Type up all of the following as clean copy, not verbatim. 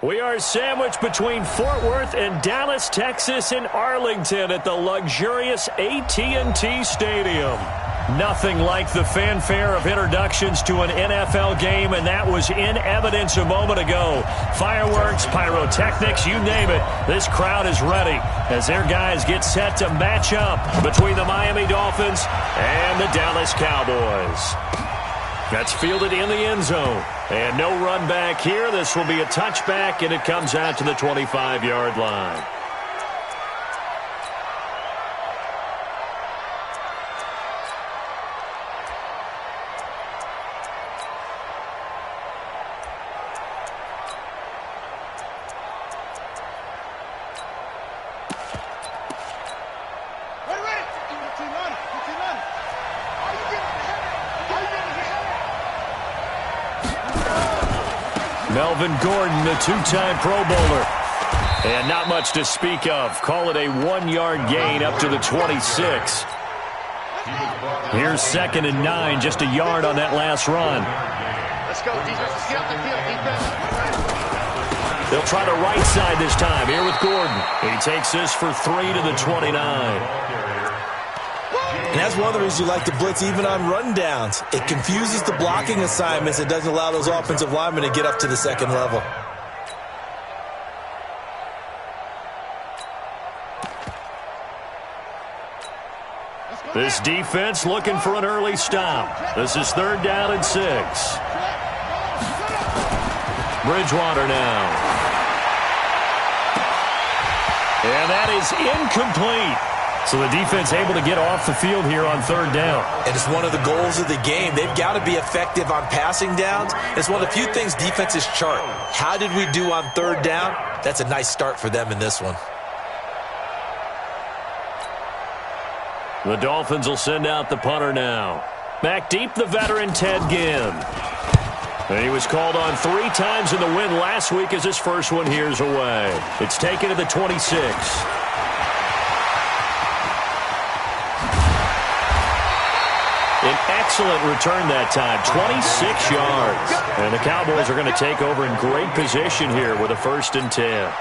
We are sandwiched between Fort Worth and Dallas, Texas, and Arlington at the luxurious AT&T Stadium. Nothing like the fanfare of introductions to an NFL game, and that was in evidence a moment ago. Fireworks, pyrotechnics, you name it. This crowd is ready as their guys get set to match up between the Miami Dolphins and the Dallas Cowboys. That's fielded in the end zone. And no run back here. This will be a touchback, and it comes out to the 25-yard line. Melvin Gordon, the two-time Pro Bowler. And not much to speak of. Call it a 1-yard gain up to the 26. Here's 2nd and 9, just a yard on that last run. Let's go, defense. Let's get up the field, defense. They'll try to right side this time. Here with Gordon. He takes this for 3 to the 29. And that's one of the reasons you like to blitz even on rundowns. It confuses the blocking assignments. It doesn't allow those offensive linemen to get up to the second level. This defense looking for an early stop. This is 3rd down and 6. Bridgewater now. And that is incomplete. So the defense able to get off the field here on 3rd down. And it's one of the goals of the game. They've got to be effective on passing downs. It's one of the few things defenses chart. How did we do on 3rd down? That's a nice start for them in this one. The Dolphins will send out the punter now. Back deep, the veteran Ted Ginn. And he was called on 3 times in the win last week as his first one here's away. It's taken to the 26. An excellent return that time, 26 yards. And the Cowboys are going to take over in great position here with a 1st and 10.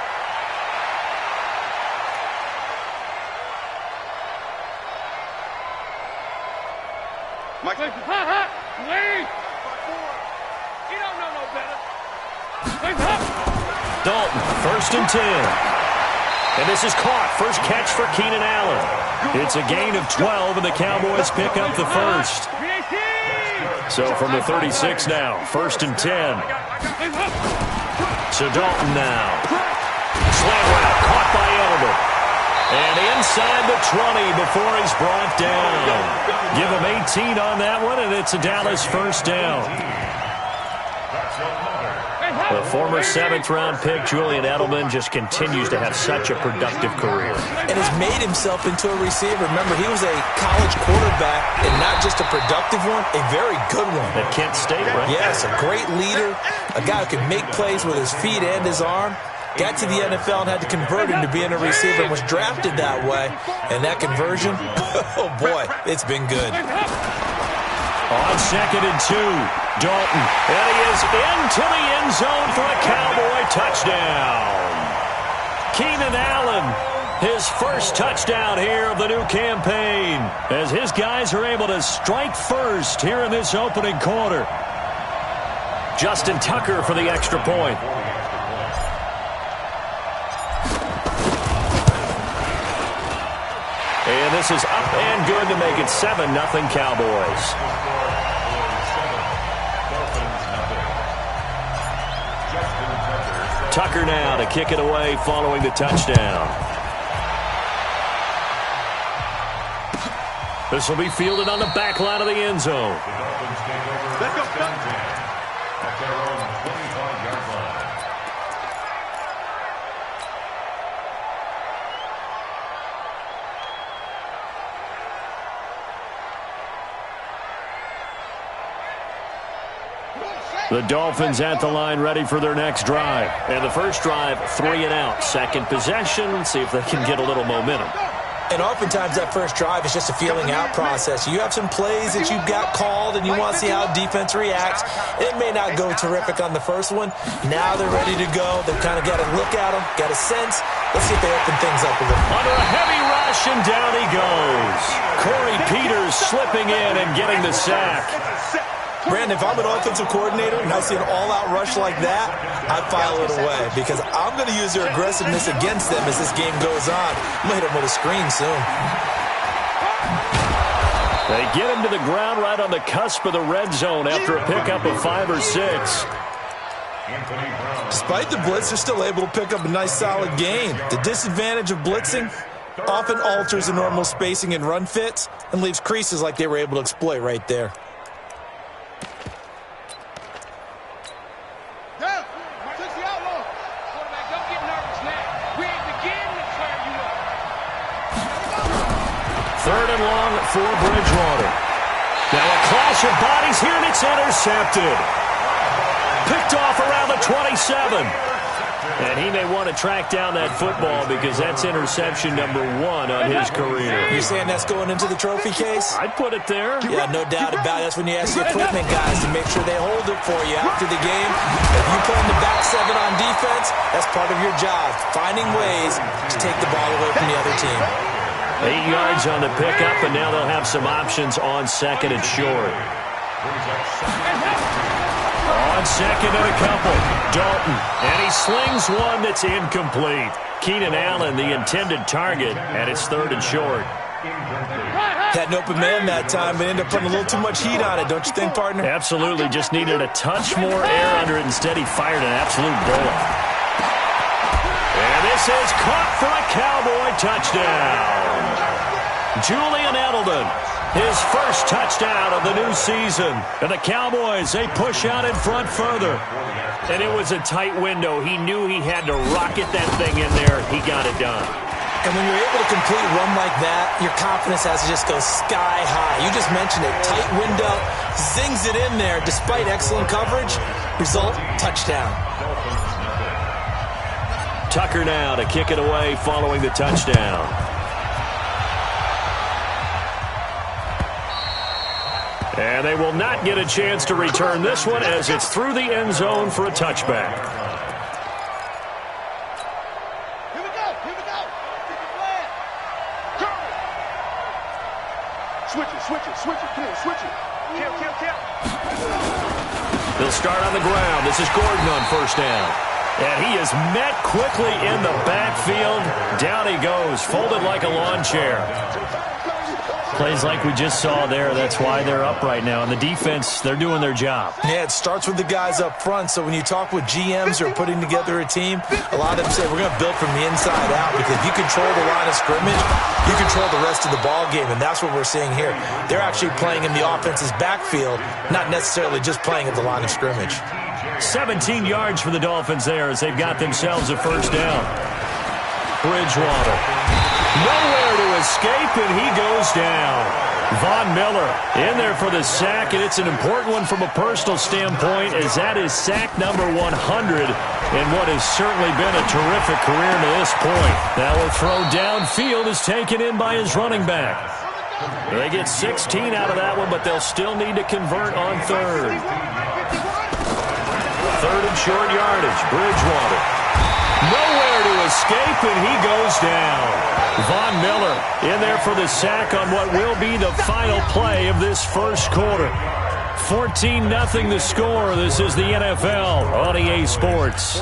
Dalton, 1st and 10. And this is caught. First catch for Keenan Allen. It's a gain of 12, and the Cowboys pick up the 1st. So from the 36 now, 1st and 10. So Dalton now. Slant route, caught by Edelman. And inside the 20 before he's brought down. Give him 18 on that one, and it's a Dallas 1st down. The former 7th-round pick, Julian Edelman, just continues to have such a productive career. And has made himself into a receiver. Remember, he was a college quarterback, and not just a productive one, a very good one. At Kent State, right? Yes, a great leader, a guy who could make plays with his feet and his arm. Got to the NFL and had to convert into being a receiver and was drafted that way. And that conversion, oh boy, it's been good. On 2nd and 2, Dalton. And he is into the end zone for a Cowboy touchdown. Keenan Allen, his first touchdown here of the new campaign, as his guys are able to strike first here in this opening quarter. Justin Tucker for the extra point. And this is up and good to make it 7-0 Cowboys. Tucker now to kick it away following the touchdown. This will be fielded on the back line of the end zone. Let's go. The Dolphins at the line ready for their next drive. And the first drive, 3 and out. Second possession, see if they can get a little momentum. And oftentimes that first drive is just a feeling out process. You have some plays that you've got called and you want to see how defense reacts. It may not go terrific on the first one. Now they're ready to go. They've kind of got a look at them, got a sense. Let's see if they open things up a little. Under a heavy rush, and down he goes. Corey Peters slipping in and getting the sack. Brandon, if I'm an offensive coordinator and I see an all-out rush like that, I file it away because I'm going to use their aggressiveness against them as this game goes on. I'm going to hit them with a screen soon. They get him to the ground right on the cusp of the red zone after a pickup of 5 or 6. Despite the blitz, they're still able to pick up a nice, solid gain. The disadvantage of blitzing often alters the normal spacing and run fits and leaves creases like they were able to exploit right there. Third and long for Bridgewater. Now a clash of bodies here, and it's intercepted. Picked off around the 27. And he may want to track down that football because that's interception number 1 on his career. You're saying that's going into the trophy case? I'd put it there. Yeah, no doubt about it. That's when you ask the equipment guys to make sure they hold it for you after the game. If you play in the back 7 on defense, that's part of your job, finding ways to take the ball away from the other team. 8 yards on the pickup, and now they'll have some options on second and short. On second and a couple, Dalton, and he slings one that's incomplete. Keenan Allen, the intended target, and it's third and short. Had an open man that time, but ended up putting a little too much heat on it, don't you think, partner? Absolutely, just needed a touch more air under it. Instead, he fired an absolute bullet. And this is caught for a Cowboy touchdown. Julian Edelman, his first touchdown of the new season. And the Cowboys, they push out in front further. And it was a tight window. He knew he had to rocket that thing in there. He got it done. And when you're able to complete a run like that, your confidence has to just go sky high. You just mentioned it. Tight window, zings it in there despite excellent coverage. Result, touchdown. Tucker now to kick it away following the touchdown. And they will not get a chance to return this one as it's through the end zone for a touchback. Here we go. Here we go. Switch it. Come on, switch it. Kill. They'll start on the ground. This is Gordon on first down. And he is met quickly in the backfield. Down he goes, folded like a lawn chair. Plays like we just saw there. That's why they're up right now. And the defense, they're doing their job. Yeah, it starts with the guys up front. So when you talk with GMs who are putting together a team, a lot of them say we're going to build from the inside out because if you control the line of scrimmage, you control the rest of the ball game. And that's what we're seeing here. They're actually playing in the offense's backfield, not necessarily just playing at the line of scrimmage. 17 yards for the Dolphins there as they've got themselves a first down. Bridgewater. Nowhere to escape, and he goes down. Von Miller in there for the sack, and it's an important one from a personal standpoint as that is sack number 100 in what has certainly been a terrific career to this point. Now a throw downfield is taken in by his running back. They get 16 out of that one, but they'll still need to convert on third. Third and short yardage, Bridgewater. Nowhere to escape, and he goes down. Von Miller in there for the sack on what will be the final play of this first quarter. 14-0 the score. This is the NFL on EA Sports.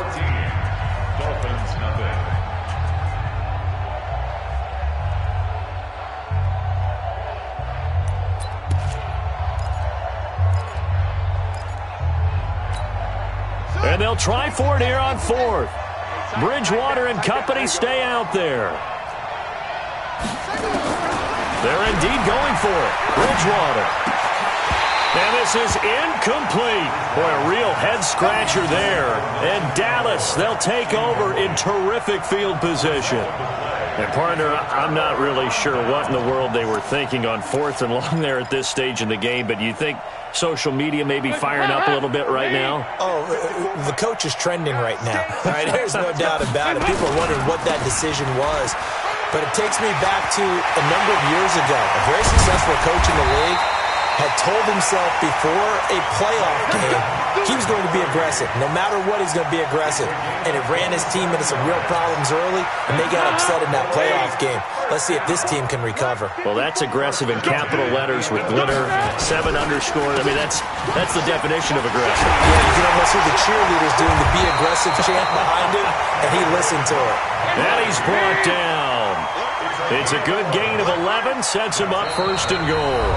And they'll try for it here on fourth. Bridgewater and company stay out there. They're indeed going for it. Bridgewater. And this is incomplete. Boy, a real head-scratcher there. And Dallas, they'll take over in terrific field position. And, partner, I'm not really sure what in the world they were thinking on fourth and long there at this stage in the game, but you think social media may be firing up a little bit right now? Oh, the coach is trending right now. Right? There's no doubt about it. People are wondering what that decision was. but it takes me back to a number of years ago. A very successful coach in the league had told himself before a playoff game he was going to be aggressive. No matter what, he's going to be aggressive. And it ran his team into some real problems early, and they got upset in that playoff game. Let's see if this team can recover. Well, that's aggressive in capital letters with glitter, 7 underscore. I mean, that's the definition of aggressive. Yeah, you can almost hear the cheerleaders doing the be aggressive chant behind him, and he listened to it. And he's brought down. It's a good gain of 11, sets him up first and goal.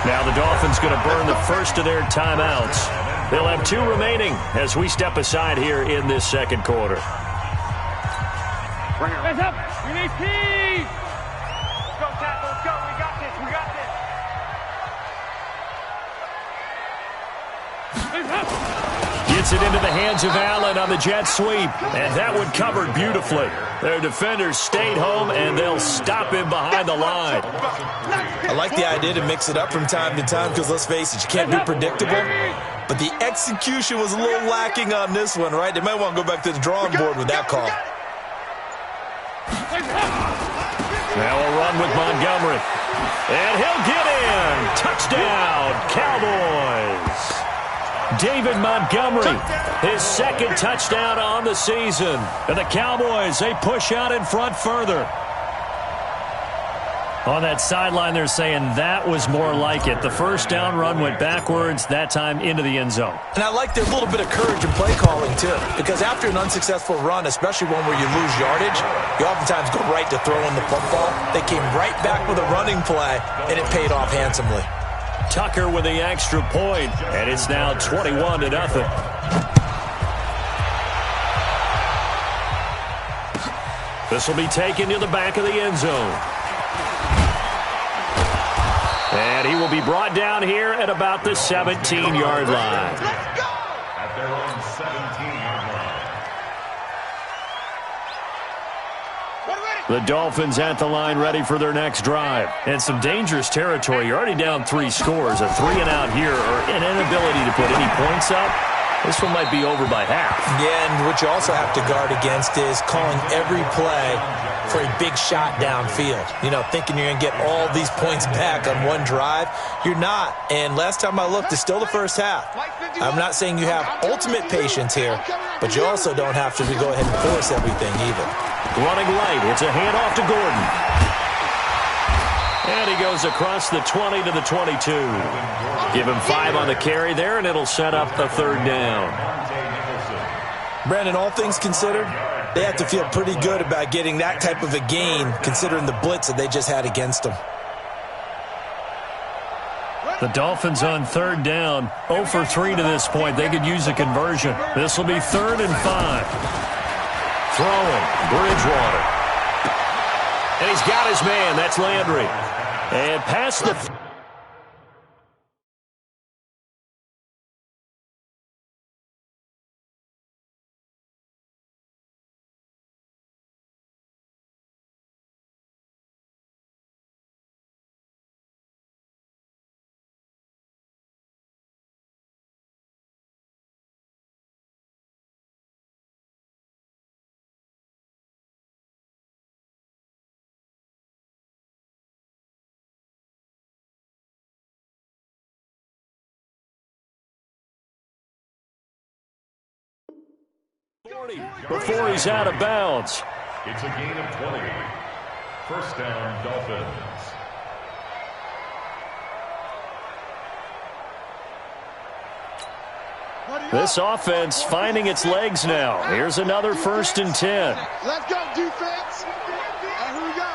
Now the Dolphins going to burn the first of their timeouts. They'll have 2 remaining as we step aside here in this second quarter. Hands up. We need peace. Go, Cat. Let's go. We got this. We got this. Hands up. Gets it into the hands of Allen on the jet sweep. And that one covered beautifully. Their defenders stayed home, and they'll stop him behind the line. I like the idea to mix it up from time to time because, let's face it, you can't be predictable. But the execution was a little lacking on this one, right? They might want to go back to the drawing board with that call. Now a run with Montgomery. And he'll get in. Touchdown, Cowboys. David Montgomery, his second touchdown on the season. And the Cowboys, they push out in front further. On that sideline, they're saying that was more like it. The first down run went backwards, that time into the end zone. And I like their little bit of courage in play calling, too. Because after an unsuccessful run, especially one where you lose yardage, you oftentimes go right to throwing the football. They came right back with a running play, and it paid off handsomely. Tucker with the extra point, and it's now 21-0. This will be taken to the back of the end zone. And he will be brought down here at about the 17-yard line. Let's go. At their own 17-yard line. The Dolphins at the line ready for their next drive. And some dangerous territory. You're already down 3 scores. A 3-and-out here or an inability to put any points up. This one might be over by half. Yeah, and what you also have to guard against is calling every play for a big shot downfield. You know, thinking you're going to get all these points back on one drive. You're not. And last time I looked, it's still the first half. I'm not saying you have ultimate patience here, but you also don't have to go ahead and force everything either. Running right. It's a handoff to Gordon. And he goes across the 20 to the 22. Give him 5 on the carry there, and it'll set up the third down. Brandon, all things considered, they have to feel pretty good about getting that type of a gain, considering the blitz that they just had against them. The Dolphins on third down, 0 for 3 to this point. They could use a conversion. This will be 3rd and 5. Throwing, Bridgewater. And he's got his man. That's Landry. And past the... before he's out of bounds. It's a gain of 20. First down, Dolphins. This offense finding its legs now. Here's another 1st and 10. Let's go, defense. Here we go.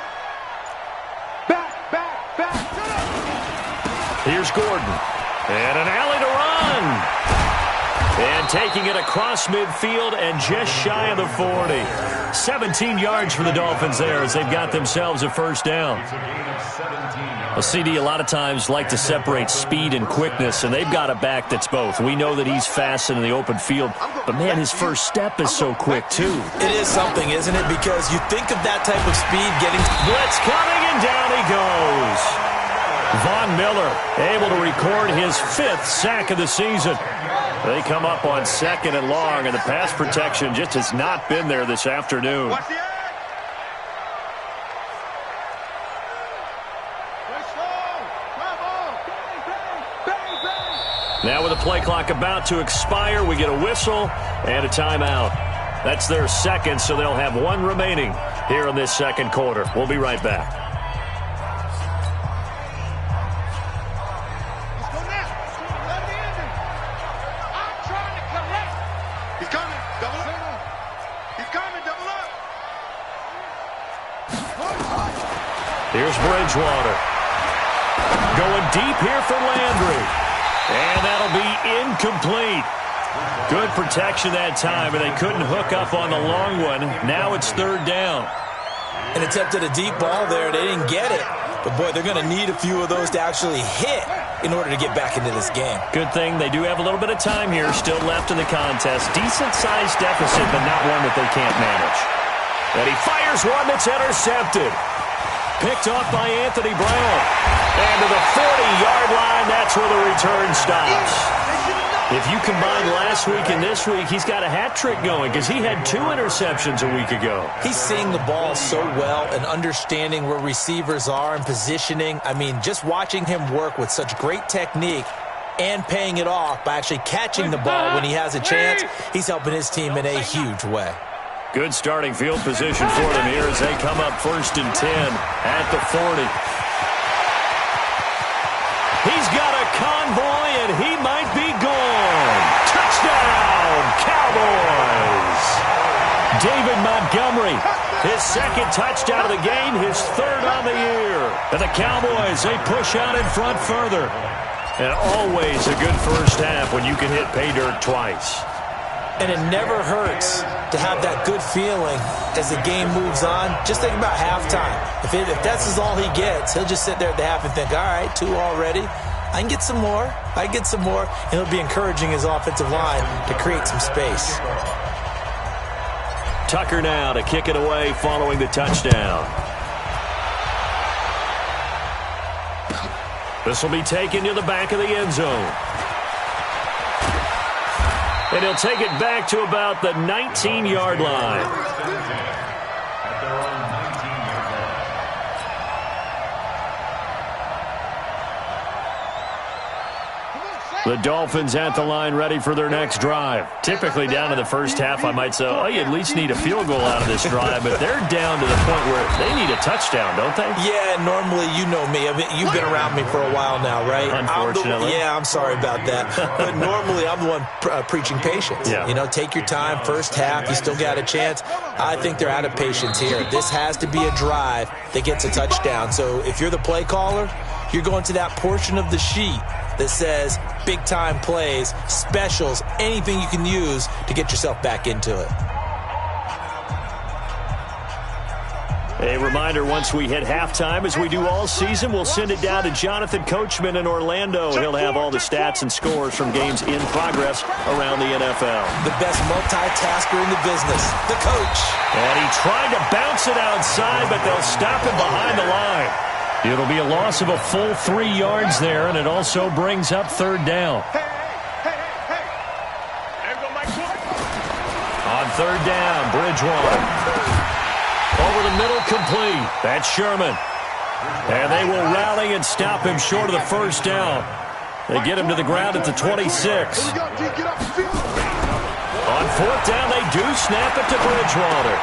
Back. Here's Gordon. And an alley to run. And taking it across midfield and just shy of the 40. 17 yards for the Dolphins there as they've got themselves a first down. A CD a lot of times like to separate speed and quickness, and they've got a back that's both. We know that he's fast in the open field, but, man, his first step is so quick, too. It is something, isn't it? Because you think of that type of speed getting... Blitz coming, and down he goes. Von Miller able to record his 5th sack of the season. They come up on 2nd and long, and the pass protection just has not been there this afternoon. play clock about to expire. We get a whistle and a timeout. That's their second, so they'll have one remaining here in this second quarter. We'll be right back. He's coming. Double up. He's coming. Double up. Here's Bridgewater. Going deep here for Landry. And that'll be incomplete. Good protection that time, and they couldn't hook up on the long one. Now it's third down. And attempted a deep ball there. They didn't get it. But, boy, they're going to need a few of those to actually hit in order to get back into this game. Good thing they do have a little bit of time here still left in the contest. Decent-sized deficit, but not one that they can't manage. And he fires one that's intercepted. Picked off by Anthony Brown. And to the 40-yard line, that's where the return stops. If you combine last week and this week, he's got a hat trick going because he had 2 interceptions a week ago. He's seeing the ball so well and understanding where receivers are and positioning. I mean, just watching him work with such great technique and paying it off by actually catching the ball when he has a chance, he's helping his team in a huge way. Good starting field position for them here as they come up 1st and 10 at the 40. He's got a convoy, and he might be gone. Touchdown, Cowboys! David Montgomery, his second touchdown of the game, his 3rd on the year. And the Cowboys, they push out in front further. And always a good first half when you can hit pay dirt twice. And it never hurts to have that good feeling as the game moves on. Just think about halftime. If that's all he gets, he'll just sit there at the half and think, all right, 2 already. I can get some more. I can get some more. And he'll be encouraging his offensive line to create some space. Tucker now to kick it away following the touchdown. This will be taken to the back of the end zone. And he'll take it back to about the 19-yard line. The Dolphins at the line ready for their next drive. Typically down in the first half, I might say, oh, you at least need a field goal out of this drive. But they're down to the point where they need a touchdown, don't they? Yeah, normally, you know me. I mean, you've been around me for a while now, right? Unfortunately. I'm sorry about that. But normally, I'm the one preaching patience. Yeah. You know, take your time. First half, you still got a chance. I think they're out of patience here. This has to be a drive that gets a touchdown. So if you're the play caller, you're going to that portion of the sheet that says big-time plays, specials, anything you can use to get yourself back into it. A reminder, once we hit halftime, as we do all season, we'll send it down to Jonathan Coachman in Orlando. He'll have all the stats and scores from games in progress around the NFL. The best multitasker in the business, the coach. And he tried to bounce it outside, but they'll stop him behind the line. It'll be a loss of a full 3 yards there, and it also brings up 3rd down. On 3rd down, Bridgewater. Over the middle, complete. That's Sherman. And they will rally and stop him short of the first down. They get him to the ground at the 26. On 4th down, they do snap it to Bridgewater.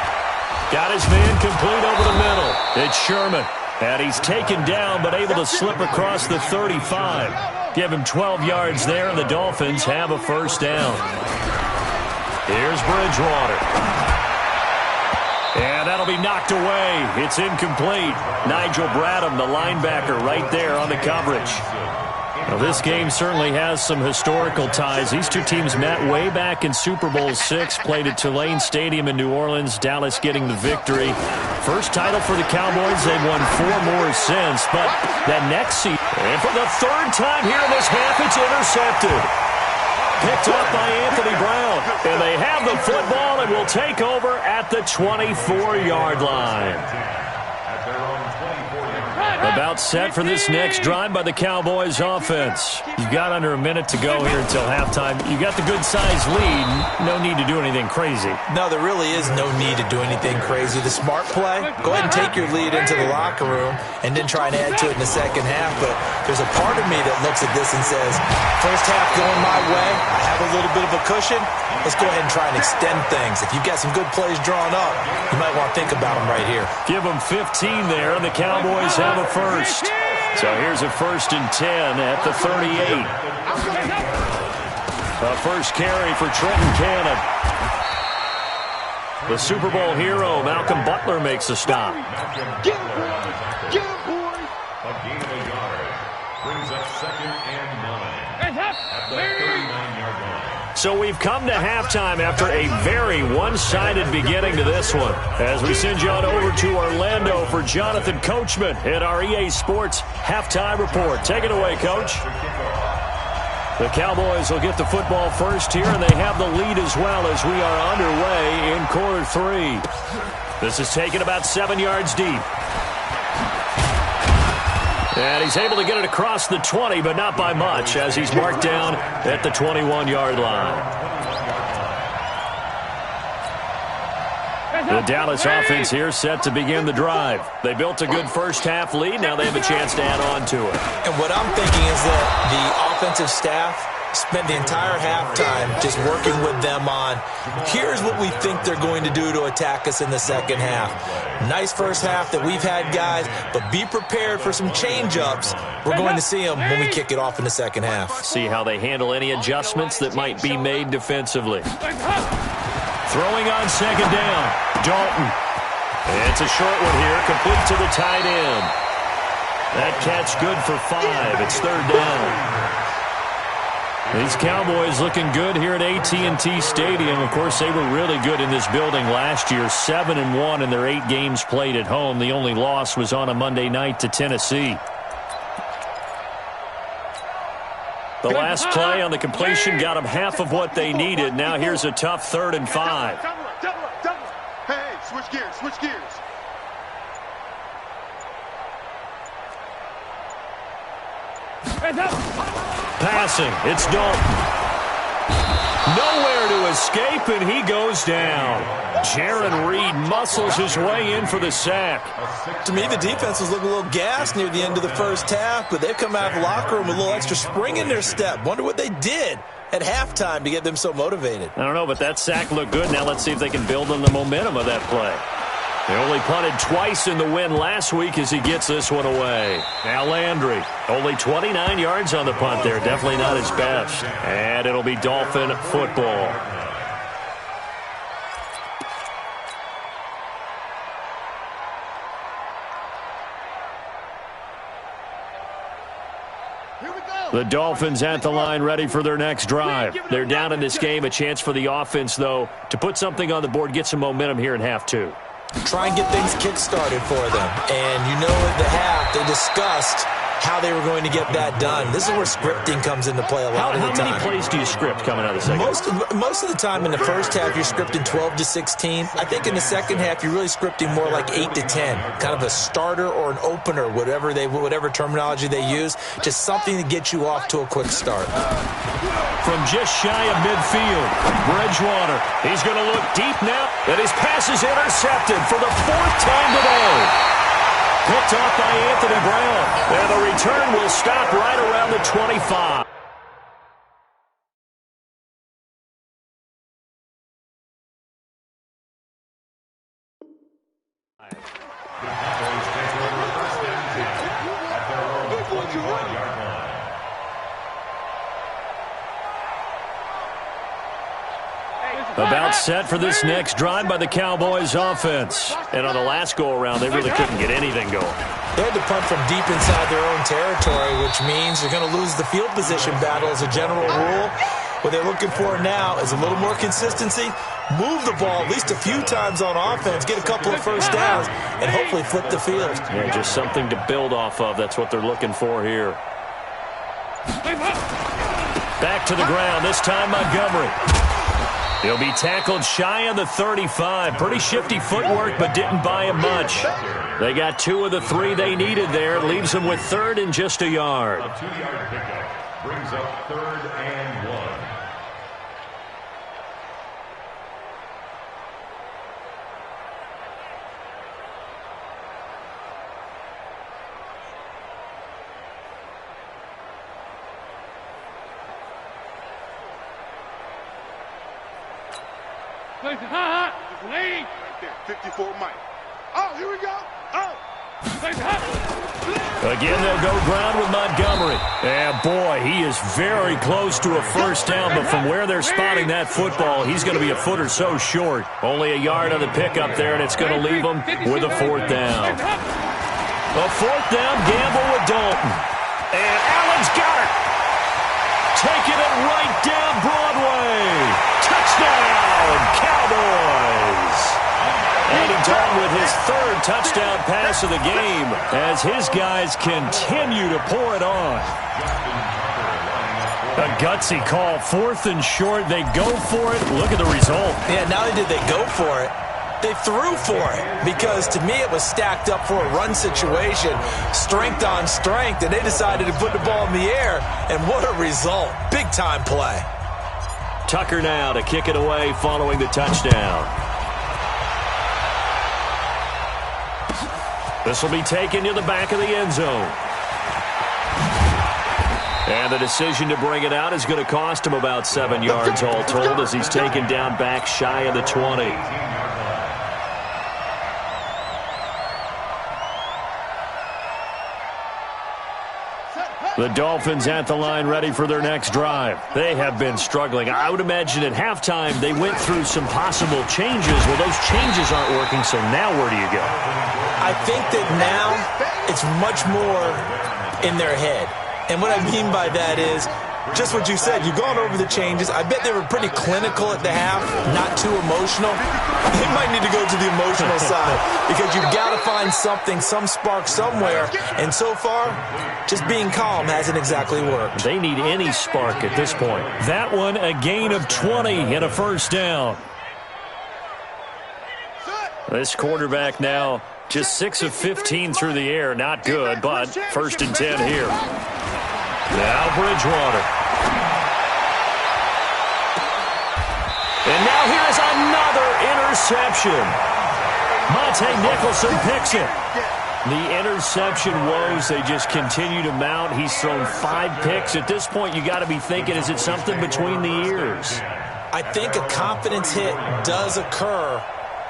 Got his man complete over the middle. It's Sherman. And he's taken down, but able to slip across the 35. Give him 12 yards there, and the Dolphins have a first down. Here's Bridgewater. And that'll be knocked away. It's incomplete. Nigel Bradham, the linebacker, right there on the coverage. Well, this game certainly has some historical ties. These two teams met way back in Super Bowl VI, played at Tulane Stadium in New Orleans, Dallas getting the victory. First title for the Cowboys. They've won 4 more since, but that next season, and for the 3rd time here in this half, it's intercepted. Picked up by Anthony Brown, and they have the football and will take over at the 24-yard line. About set for this next drive by the Cowboys offense. You've got under a minute to go here until halftime. You got the good-sized lead. No need to do anything crazy. No, there really is no need to do anything crazy. The smart play, go ahead and take your lead into the locker room and then try and add to it in the second half. But there's a part of me that looks at this and says, first half going my way, I have a little bit of a cushion. Let's go ahead and try and extend things. If you've got some good plays drawn up, you might want to think about them right here. Give them 15 there, and the Cowboys have a first. So here's a 1st and 10 at the 38. A first carry for Trenton Cannon. The Super Bowl hero, Malcolm Butler, makes a stop. Get him, boys! A gain of a yard. Brings up 2nd and 9. At the 39-yard line. So we've come to halftime after a very one-sided beginning to this one. As we send you on over to Orlando for Jonathan Coachman at our EA Sports Halftime Report. Take it away, Coach. The Cowboys will get the football first here, and they have the lead as well as we are underway in quarter 3. This is taken about 7 yards deep. And he's able to get it across the 20, but not by much, as he's marked down at the 21-yard line. The Dallas offense here set to begin the drive. They built a good first-half lead. Now they have a chance to add on to it. And what I'm thinking is that the offensive staff spent the entire halftime just working with them on, here's what we think they're going to do to attack us in the second half. Nice first half that we've had, guys, but be prepared for some change-ups. We're going to see them when we kick it off in the second half. See how they handle any adjustments that might be made defensively. Throwing on second down, Dalton. It's a short one here, complete to the tight end. That catch good for 5. It's 3rd down. These Cowboys looking good here at AT&T Stadium. Of course, they were really good in this building last year, 7-1 in their 8 games played at home. The only loss was on a Monday night to Tennessee. The last play on the completion got them half of what they needed. Now here's a tough 3rd and 5. Double up. Hey, switch gears. Passing, it's Dalton. Nowhere to escape, and he goes down. Jaron Reed muscles his way in for the sack. To me, the defense was looking a little gassed near the end of the first half, but they've come out of the locker room with a little extra spring in their step. Wonder what they did at halftime to get them so motivated. I don't know, but that sack looked good. Now let's see if they can build on the momentum of that play. They only punted twice in the win last week as he gets this one away. Now Landry, only 29 yards on the punt there. Definitely not his best. And it'll be Dolphin football. The Dolphins at the line ready for their next drive. They're down in this game. A chance for the offense, though, to put something on the board, get some momentum here in half 2. Try and get things kick-started for them. And you know at the half, they discussed how they were going to get that done. This is where scripting comes into play a lot of the time. How many plays do you script coming out of the second? Most of the time in the first half, you're scripting 12 to 16. I think in the second half, you're really scripting more like 8 to 10. Kind of a starter or an opener, whatever terminology they use. Just something to get you off to a quick start. From just shy of midfield, Bridgewater. He's going to look deep now, and his pass is intercepted for the 4th time today. Picked off by Anthony Brown. And the return will stop right around the 25. About set for this next drive by the Cowboys offense. And on the last go-around, they really couldn't get anything going. They had to punt from deep inside their own territory, which means they're going to lose the field position battle as a general rule. What they're looking for now is a little more consistency, move the ball at least a few times on offense, get a couple of first downs, and hopefully flip the field. Yeah, just something to build off of. That's what they're looking for here. Back to the ground, this time Montgomery. He'll be tackled shy of the 35. Pretty shifty footwork, but didn't buy him much. They got 2 of the 3 they needed there. Leaves them with 3rd and just a yard. A 2-yard pickup brings up 3rd and 1. Right there, 54 Mike. Oh, here we go. Oh. Again, they'll go ground with Montgomery. And, boy, he is very close to a first down, but from where they're spotting that football, he's going to be a foot or so short. Only a yard on the pickup there, and it's going to leave him with a 4th down. A 4th down gamble with Dalton. And Allen's got it. Taking it right down Broadway. Touchdown, Cowboys. Andy Dalton with his 3rd touchdown pass of the game as his guys continue to pour it on. A gutsy call, 4th and short. They go for it. Look at the result. Yeah, not only did they go for it, they threw for it, because to me it was stacked up for a run situation, strength on strength, and they decided to put the ball in the air, and what a result. Big-time play. Tucker now to kick it away following the touchdown. This will be taken to the back of the end zone. And the decision to bring it out is going to cost him about 7 yards all told as he's taken down back shy of the 20. The Dolphins at the line ready for their next drive. They have been struggling. I would imagine at halftime they went through some possible changes. Well, those changes aren't working, so now where do you go? I think that now it's much more in their head. And what I mean by that is just what you said. You've gone over the changes. I bet they were pretty clinical at the half, not too emotional. They might need to go to the emotional side because you've got to find something, some spark somewhere. And so far, just being calm hasn't exactly worked. They need any spark at this point. That one, a gain of 20 and a first down. This quarterback now just 6 of 15 through the air. Not good, but 1st and 10 here. Now Bridgewater. And now here's another interception. Monte Nicholson picks it. The interception woes, they just continue to mount. He's thrown 5 picks. At this point, you got to be thinking, is it something between the ears? I think a confidence hit does occur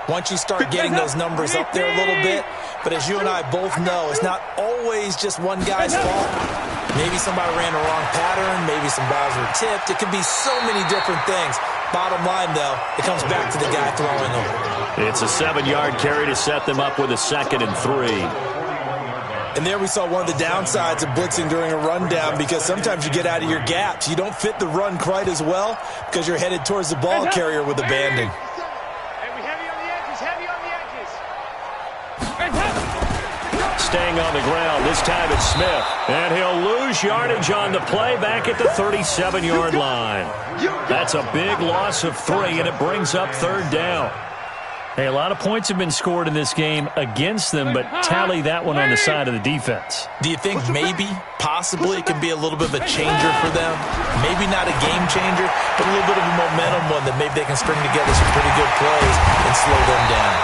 once you start getting those numbers up there a little bit. But as you and I both know, it's not always just one guy's fault. Maybe somebody ran the wrong pattern. Maybe some balls were tipped. It could be so many different things. Bottom line, though, it comes back to the guy throwing them. It's a 7-yard carry to set them up with a 2nd and 3. And there we saw one of the downsides of blitzing during a rundown, because sometimes you get out of your gaps. You don't fit the run quite as well because you're headed towards the ball carrier with abandon. Staying on the ground, this time it's Smith. And he'll lose yardage on the play back at the 37-yard line. That's a big loss of 3, and it brings up 3rd down. Hey, a lot of points have been scored in this game against them, but tally that one on the side of the defense. Do you think maybe, possibly, it could be a little bit of a changer for them? Maybe not a game changer, but a little bit of a momentum one that maybe they can string together some pretty good plays and slow them down.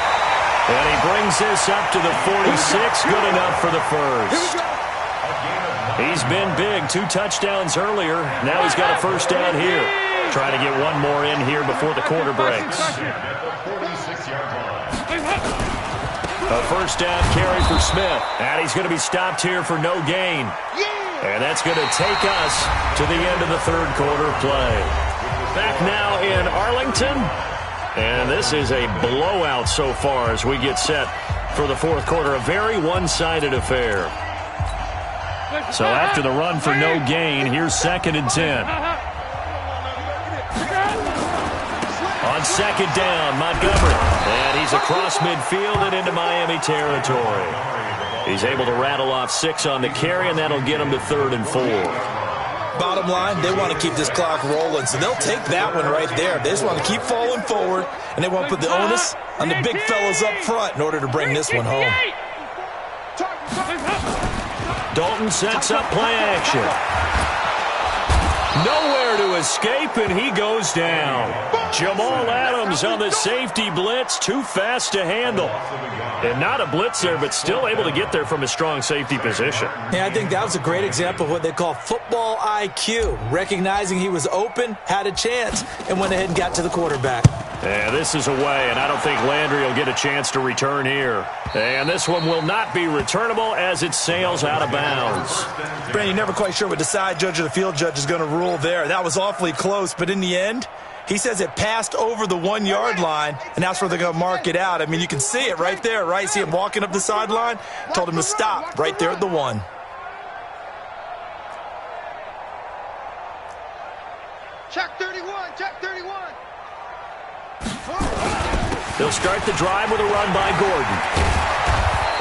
And he brings this up to the 46. Good enough for the first. He's been big. 2 touchdowns earlier. Now he's got a first down here. Trying to get one more in here before the quarter breaks. A first down carry for Smith. And he's going to be stopped here for no gain. And that's going to take us to the end of the 3rd quarter play. Back now in Arlington. And this is a blowout so far as we get set for the 4th quarter. A very one-sided affair. So after the run for no gain, here's 2nd and 10. On 2nd down, Montgomery. And he's across midfield and into Miami territory. He's able to rattle off 6 on the carry, and that'll get him to 3rd and 4. Bottom line, they want to keep this clock rolling, so they'll take that one right there. They just want to keep falling forward, and they want to put the onus on the big fellas up front in order to bring this one home. Dalton sets up play action. Nowhere to escape, and he goes down. Jamal Adams on the safety blitz, too fast to handle. And not a blitz there, but still able to get there from a strong safety position. Yeah, I think that was a great example of what they call football IQ. Recognizing he was open, had a chance, and went ahead and got to the quarterback. Yeah, this is away, and I don't think Landry will get a chance to return here. And this one will not be returnable as it sails out of bounds. Brandon, you're never quite sure what the side judge or the field judge is going to rule there. That was awfully close, but in the end, he says it passed over the 1 yard line, and that's where they're going to mark it out. I mean, you can see it right there, right? See him walking up the sideline? Told him to stop right there at the 1. Check 31, check 31. They'll start the drive with a run by Gordon.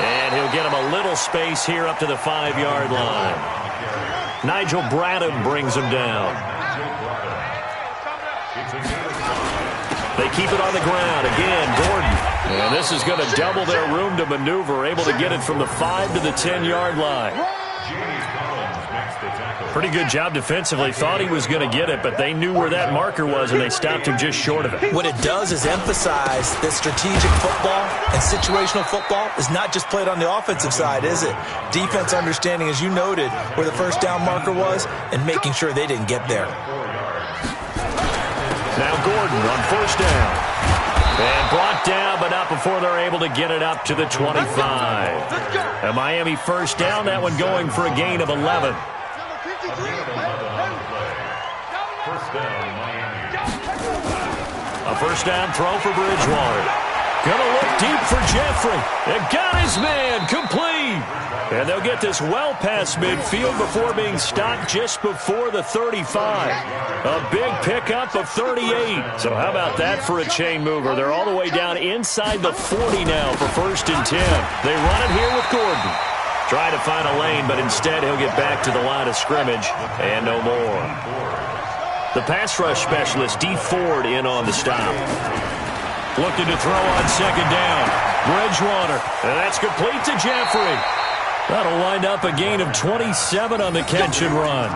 And he'll get him a little space here up to the 5 yard line. Nigel Bradham brings him down. They keep it on the ground. Again, Gordon. And this is going to double their room to maneuver, able to get it from the 5 to the 10 yard line. Pretty good job defensively. Thought he was going to get it, but they knew where that marker was, and they stopped him just short of it. What it does is emphasize that strategic football and situational football is not just played on the offensive side, is it? Defense understanding, as you noted, where the first down marker was and making sure they didn't get there. Now Gordon on first down. And brought down, but not before they're able to get it up to the 25. A Miami first down, that one going for a gain of 11. A first down throw for Bridgewater. Gonna look deep for Jeffrey. It got his man complete. And they'll get this well past midfield before being stopped just before the 35. A big pickup of 38. So how about that for a chain mover? They're all the way down inside the 40 now for 1st and 10. They run it here with Gordon. Trying to find a lane, but instead he'll get back to the line of scrimmage and no more. The pass rush specialist, D. Ford, in on the stop. Looking to throw on second down. Bridgewater, and that's complete to Jeffrey. That'll wind up a gain of 27 on the catch and run.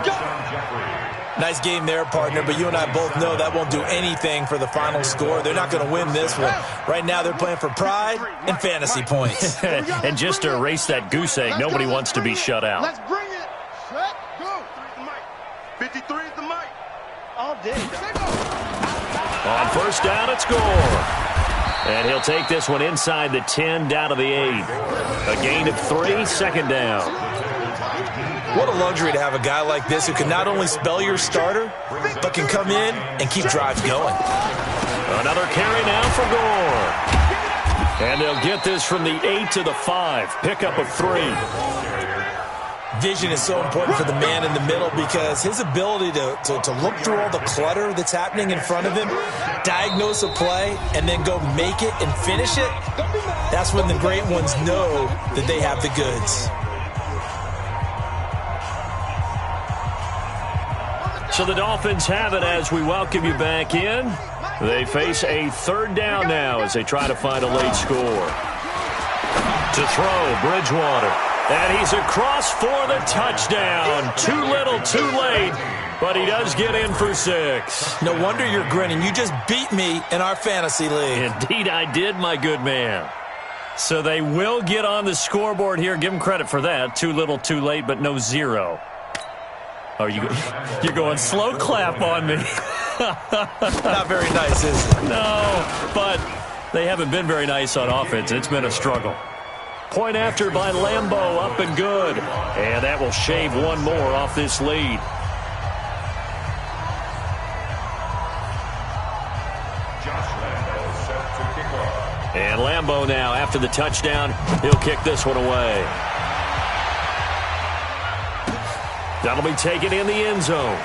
Nice game there, partner, but you and I both know that won't do anything for the final score. They're not going to win this one. Right now they're playing for pride and fantasy points. And just to erase that goose egg, nobody wants to be shut out. Let's bring it. Set, go. 53 is the mic. All day. On first down, it's Gore. And he'll take this one inside the 10, down to the 8. A gain of 3, second down. What a luxury to have a guy like this who can not only spell your starter, but can come in and keep drives going. Another carry now for Gore. And they'll get this from the 8 to the 5. Pickup of 3. Vision is so important for the man in the middle because his ability to look through all the clutter that's happening in front of him, diagnose a play, and then go make it and finish it, that's when the great ones know that they have the goods. So the Dolphins have it as we welcome you back in. They face a third down now as they try to find a late score. To throw, Bridgewater. And he's across for the touchdown. Too little, too late, but he does get in for 6. No wonder you're grinning. You just beat me in our fantasy league. Indeed I did, my good man. So they will get on the scoreboard here. Give them credit for that. Too little, too late, but no 0. Oh, you're going slow clap on me. Not very nice, is it? No, but they haven't been very nice on offense. It's been a struggle. Point after by Lambeau, up and good. And that will shave one more off this lead. And Lambeau now, after the touchdown, he'll kick this one away. That'll be taken in the end zone.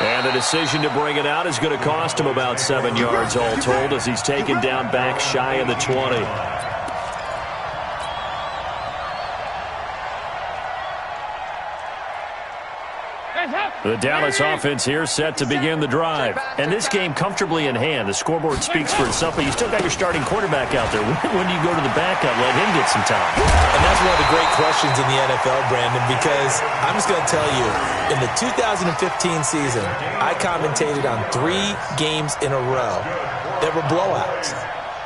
And the decision to bring it out is going to cost him about 7 yards all told as he's taken down back shy of the 20. The Dallas offense here set to begin the drive. And this game comfortably in hand. The scoreboard speaks for itself, but you still got your starting quarterback out there. When do you go to the backup, let him get some time? And that's one of the great questions in the NFL, Brandon, because I'm just going to tell you, in the 2015 season, I commentated on 3 games in a row that were blowouts.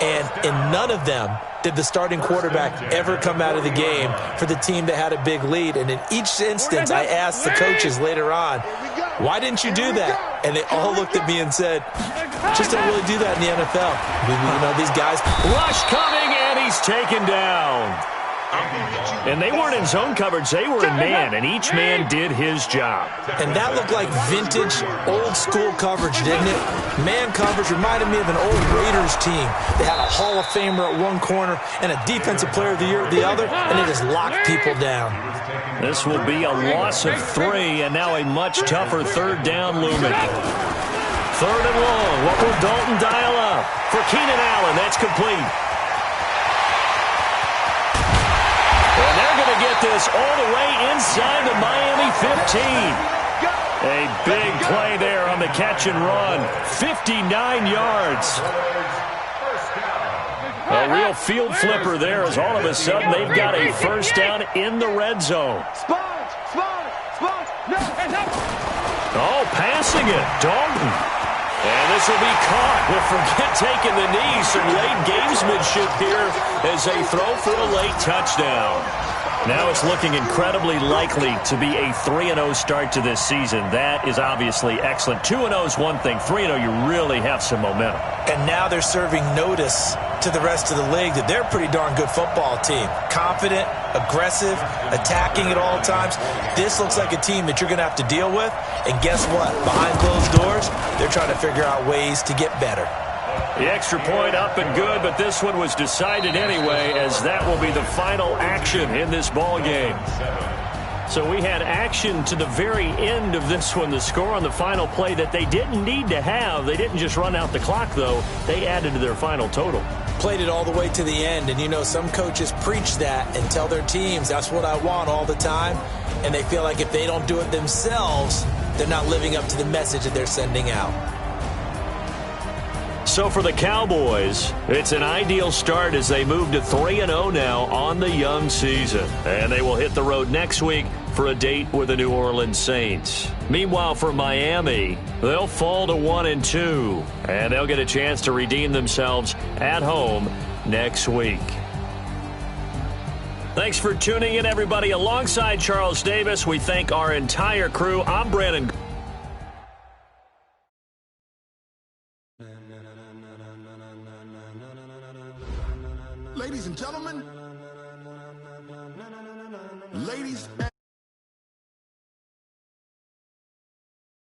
And in none of them did the starting quarterback ever come out of the game for the team that had a big lead. And in each instance, I asked the coaches later on, why didn't you do that? And they all looked at me and said, just don't really do that in the NFL. You know, these guys. Rush coming, and he's taken down. And they weren't in zone coverage. They were in man, and each man did his job. And that looked like vintage, old-school coverage, didn't it? Man coverage reminded me of an old Raiders team. They had a Hall of Famer at one corner and a Defensive Player of the Year at the other, and they just locked people down. This will be a loss of 3, and now a much tougher third down looming. Third and long. What will Dalton dial up? For Keenan Allen, that's complete. And they're going to get this all the way inside the Miami 15. A big play there on the catch and run. 59 yards. A real field flipper there as all of a sudden they've got a first down in the red zone. Oh, passing it. Dalton. And this will be caught. We'll forget taking the knee. Some late gamesmanship here as they throw for a late touchdown. Now it's looking incredibly likely to be a 3-0 start to this season. That is obviously excellent. 2-0 is one thing. 3-0, you really have some momentum. And now they're serving notice to the rest of the league that they're a pretty darn good football team. Confident, aggressive, attacking at all times. This looks like a team that you're going to have to deal with. And guess what? Behind closed doors, they're trying to figure out ways to get better. The extra point up and good, but this one was decided anyway, as that will be the final action in this ball game. So we had action to the very end of this one. The score on the final play that they didn't need to have. They didn't just run out the clock, though. They added to their final total. Played it all the way to the end, and you know, some coaches preach that and tell their teams, that's what I want all the time, and they feel like if they don't do it themselves, they're not living up to the message that they're sending out. So for the Cowboys, it's an ideal start as they move to 3-0 now on the young season. And they will hit the road next week for a date with the New Orleans Saints. Meanwhile, for Miami, they'll fall to 1-2. And they'll get a chance to redeem themselves at home next week. Thanks for tuning in, everybody. Alongside Charles Davis, we thank our entire crew. I'm Brandon. Ladies and gentlemen, ladies